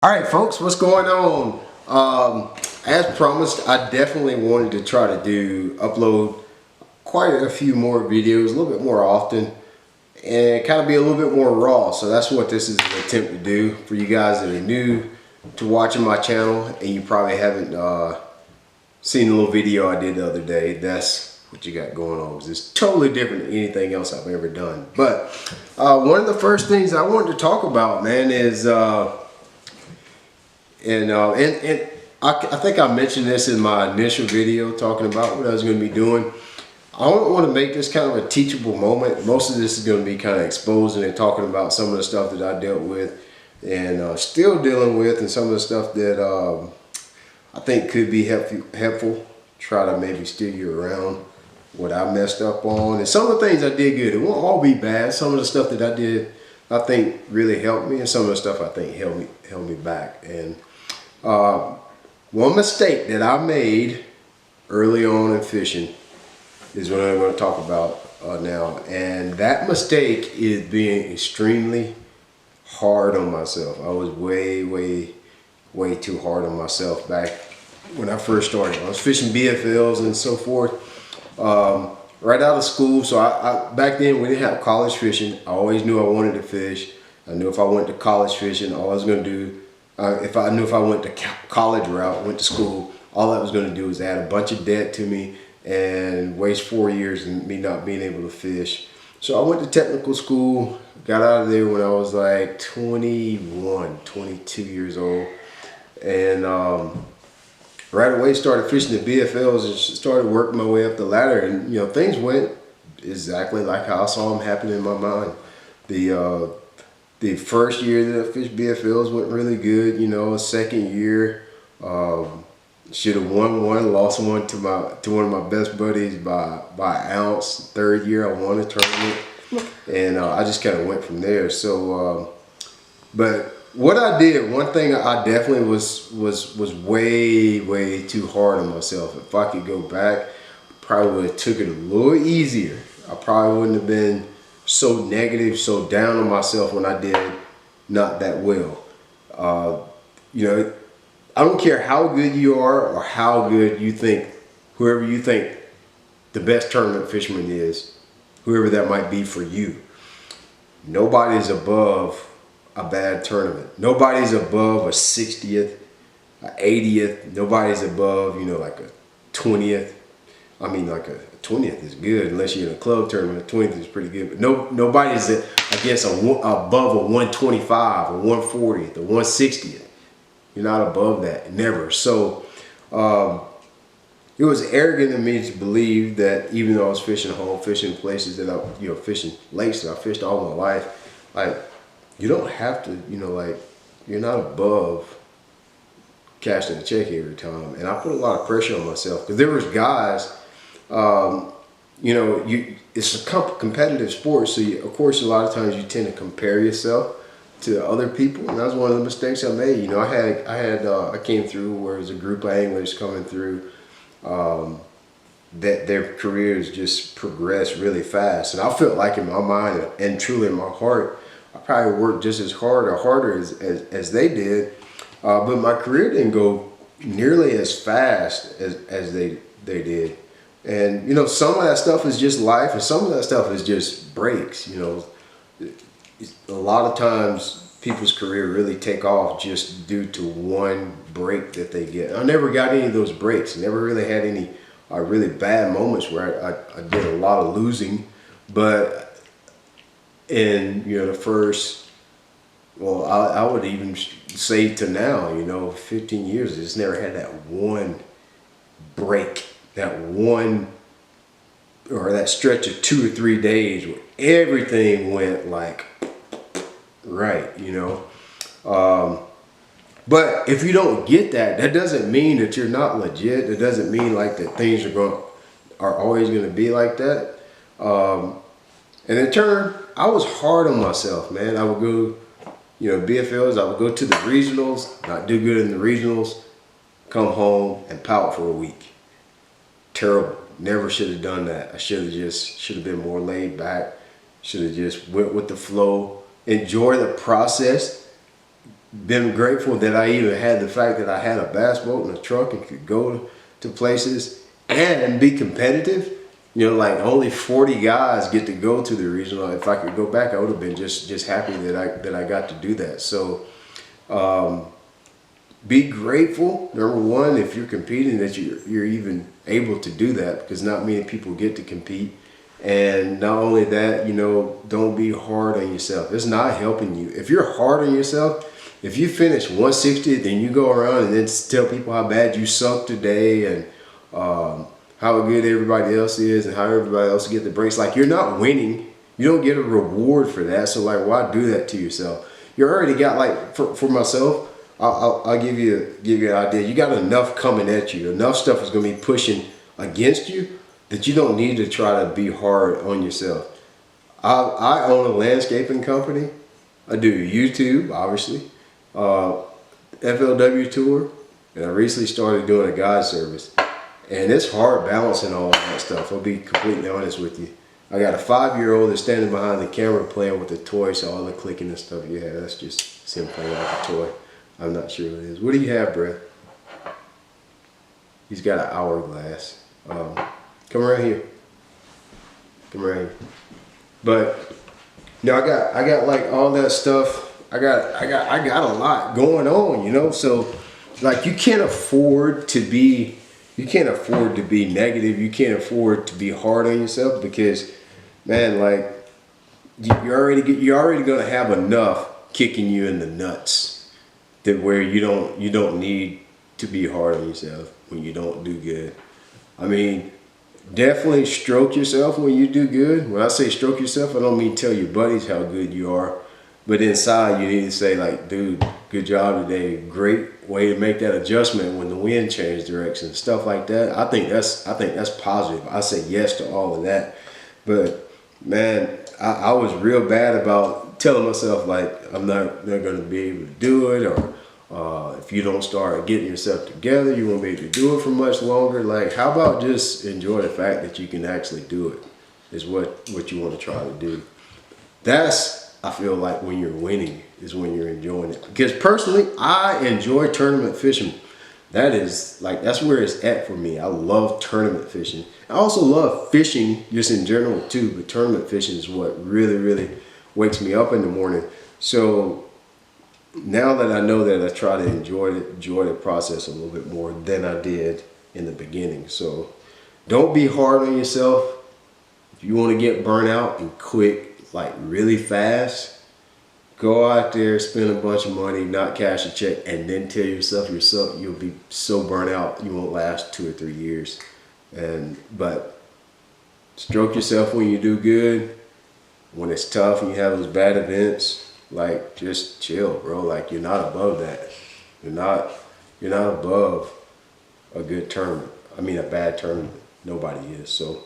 All right, folks, what's going on? As promised, I definitely wanted to try to upload quite a few more videos, a little bit more often, and kind of be a little bit more raw. So that's what this is an attempt to do for you guys that are new to watching my channel, and you probably haven't seen the little video I did the other day. That's what you got going on. It's totally different than anything else I've ever done. But one of the first things I wanted to talk about, man, is I think I mentioned this in my initial video talking about what I was going to be doing. I don't want to make this kind of a teachable moment. Most of this is going to be kind of exposing and talking about some of the stuff that I dealt with and still dealing with, and some of the stuff that I think could be helpful. Try to maybe steer you around what I messed up on, and some of the things I did good. It won't all be bad. Some of the stuff that I did, I think, really helped me, and some of the stuff I think held me back. And one mistake that I made early on in fishing is what I'm going to talk about now. And that mistake is being extremely hard on myself. I was way too hard on myself back when I first started. I was fishing BFLs and so forth right out of school. So I back then we didn't have college fishing. I always knew I wanted to fish. I knew if I went to college fishing, all I was going to do, if I went to college route, went to school, all that was going to do was add a bunch of debt to me and waste 4 years and me not being able to fish. So I went to technical school, got out of there when I was like 21, 22 years old. And right away started fishing the BFLs and started working my way up the ladder. And, you know, things went exactly like how I saw them happen in my mind. The first year that I fished BFLs went really good. You know, second year, should have won one, lost one to one of my best buddies by an ounce. Third year, I won a tournament, and I just kind of went from there. So, but what I did, one thing I definitely was way too hard on myself. If I could go back, probably would have took it a little easier. I probably wouldn't have been so negative, so down on myself when I did not that well. You know, I don't care how good you are or how good you think, whoever you think the best tournament fisherman is, whoever that might be for you. Nobody's above a bad tournament. Nobody's above a 60th, a 80th. Nobody's above, you know, like a 20th. I mean, like a 20th is good unless you're in a club tournament. A 20th is pretty good, but nobody's, I guess, above a 125, a 140th, a 160th. You're not above that, never. So it was arrogant of me to believe that even though I was fishing home, fishing places that fishing lakes that I fished all my life, like, you don't have to, you know, like, you're not above cashing a check every time. And I put a lot of pressure on myself because there was guys. You know, it's a competitive sport, so of course a lot of times you tend to compare yourself to other people, and that was one of the mistakes I made. You know, I came through where it was a group of anglers coming through that their careers just progressed really fast, and I felt like in my mind and truly in my heart, I probably worked just as hard or harder as they did, but my career didn't go nearly as fast as they did. And, you know, some of that stuff is just life, and some of that stuff is just breaks. You know, a lot of times people's career really take off just due to one break that they get. I never got any of those breaks. Never really had any really bad moments where I did a lot of losing. But in, you know, the first, well, I would even say to now, you know, 15 years, I just never had that one break. That one, or that stretch of 2 or 3 days where everything went like right, you know. But if you don't get that, that doesn't mean that you're not legit. It doesn't mean like that things are always going to be like that. And in turn, I was hard on myself, man. I would go, you know, BFLs. I would go to the regionals, not do good in the regionals, come home and pout for a week. Terrible. Never should have done that. I should have been more laid back. Should have just went with the flow. Enjoy the process. been grateful that I even had the fact that I had a bass boat and a truck and could go to places and be competitive. You know, like only 40 guys get to go to the regional. If I could go back, I would have been just happy that I got to do that. So be grateful, number one, if you're competing, that you're even able to do that, because not many people get to compete. And not only that, you know, don't be hard on yourself. It's not helping you. If you're hard on yourself, if you finish 160th, then you go around and then tell people how bad you suck today and how good everybody else is and how everybody else get the breaks. Like, you're not winning. You don't get a reward for that. So like, why do that to yourself? You already got, like, for myself, I'll give you an idea. You got enough coming at you. Enough stuff is going to be pushing against you that you don't need to try to be hard on yourself. I own a landscaping company. I do YouTube, obviously, FLW tour, and I recently started doing a guide service. And it's hard balancing all that stuff. I'll be completely honest with you. I got a 5-year-old that's standing behind the camera playing with the toy, so all the clicking and stuff you have, that's just him playing with the toy. I'm not sure what it is. What do you have, Brett? He's got an hourglass. Come around here. Come around here. But you know, I got like all that stuff. I got a lot going on, you know. So like, you can't afford to be negative. You can't afford to be hard on yourself, because, man, like, you're already gonna have enough kicking you in the nuts that where you don't need to be hard on yourself when you don't do good. I mean, definitely stroke yourself when you do good. When I say stroke yourself, I don't mean tell your buddies how good you are, but inside you need to say, like, dude, good job today. Great way to make that adjustment when the wind changed direction, stuff like that. I think that's positive. I say yes to all of that. But man, I was real bad about telling myself, like, I'm not going to be able to do it, or if you don't start getting yourself together, you won't be able to do it for much longer. Like, how about just enjoy the fact that you can actually do it, is what you want to try to do. That's, I feel like, when you're winning is when you're enjoying it. Because personally, I enjoy tournament fishing. That is, like, that's where it's at for me. I love tournament fishing. I also love fishing just in general too, but tournament fishing is what really, really wakes me up in the morning. So now that I know that, I try to enjoy the process a little bit more than I did in the beginning. So don't be hard on yourself. If you want to get burnt out and quit, like, really fast, go out there, spend a bunch of money, not cash a check, and then tell yourself you'll be so burnt out you won't last 2 or 3 years. But stroke yourself when you do good. When it's tough and you have those bad events, like, just chill, bro. Like, you're not above that. You're not above a good tournament. I mean, a bad tournament. Nobody is. So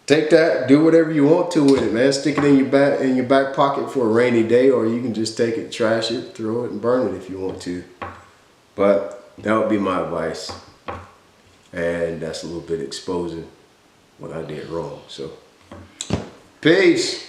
take that, do whatever you want to with it, man. Stick it in your back pocket for a rainy day, or you can just take it, trash it, throw it, and burn it if you want to. But that would be my advice. And that's a little bit exposing what I did wrong. So, peace.